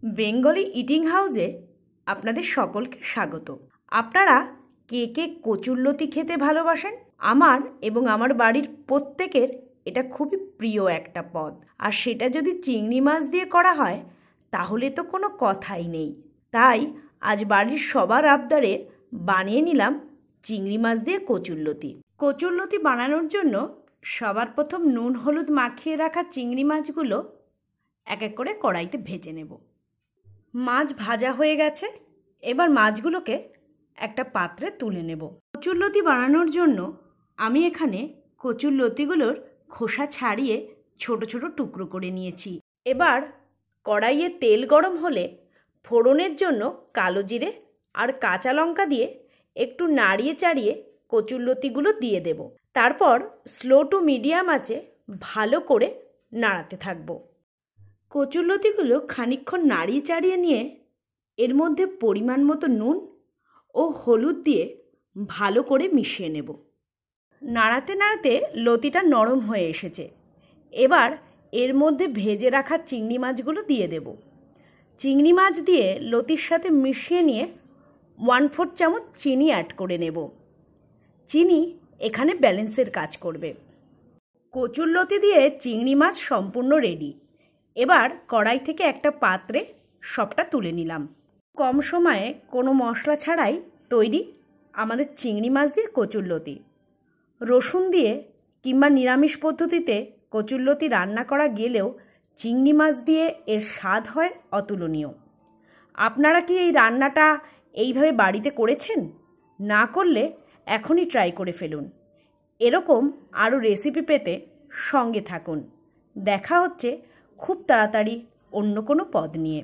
Bengali eating হাউসে আপনাদের সকলকে স্বাগত। আপনারা কে কে কচুরলতি খেতে ভালোবাসেন? আমার এবং আমার বাড়ির প্রত্যেকের এটা খুবই প্রিয় একটা পদ, আর সেটা যদি চিংড়ি মাছ দিয়ে করা হয় তাহলে তো কোনো কথাই নেই। তাই আজ বাড়ির সবার আবদারে বানিয়ে নিলাম চিংড়ি মাছ দিয়ে কচুরলতি। কচুরলতি বানানোর জন্য সবার প্রথম নুন হলুদ মাখিয়ে রাখা চিংড়ি মাছগুলো এক এক করে কড়াইতে ভেজে নেব। মাছ ভাজা হয়ে গেছে, এবার মাছগুলোকে একটা পাত্রে তুলে নেব। কচুরলতি বানানোর জন্য আমি এখানে কচুরলতিগুলোর খোসা ছাড়িয়ে ছোট ছোট টুকরো করে নিয়েছি। এবার কড়াইয়ে তেল গরম হলে ফোড়নের জন্য কালো জিরে আর কাঁচা লঙ্কা দিয়ে একটু নাড়িয়ে চাড়িয়ে কচুরলতিগুলো দিয়ে দেব। তারপর স্লো টু মিডিয়াম আঁচে ভালো করে নাড়াতে থাকবো। কচুরলতিগুলো খানিকক্ষণ নাড়িয়ে চাড়িয়ে নিয়ে এর মধ্যে পরিমাণ মতো নুন ও হলুদ দিয়ে ভালো করে মিশিয়ে নেব। নাড়াতে নাড়াতে লতিটা নরম হয়ে এসেছে। এবার এর মধ্যে ভেজে রাখা চিংড়ি মাছগুলো দিয়ে দেব। চিংড়ি মাছ দিয়ে লতির সাথে মিশিয়ে নিয়ে 1/4 চামচ চিনি অ্যাড করে নেব। চিনি এখানে ব্যালেন্সের কাজ করবে। কচুরলতি দিয়ে চিংড়ি মাছ সম্পূর্ণ রেডি। এবার কড়াই থেকে একটা পাত্রে সবটা তুলে নিলাম। কম সময়ে কোনো মশলা ছাড়াই তৈরি আমাদের চিংড়ি মাছ দিয়ে কচুরলতি। রসুন দিয়ে কিংবা নিরামিষ পদ্ধতিতে কচুরলতি রান্না করা গেলেও চিংড়ি মাছ দিয়ে এর স্বাদ হয় অতুলনীয়। আপনারা কি এই রান্নাটা এইভাবে বাড়িতে করেছেন? না করলে এখনই ট্রাই করে ফেলুন। এরকম আরও রেসিপি পেতে সঙ্গে থাকুন। দেখা হচ্ছে খুব তাড়াতাড়ি অন্য কোনো পদ নিয়ে।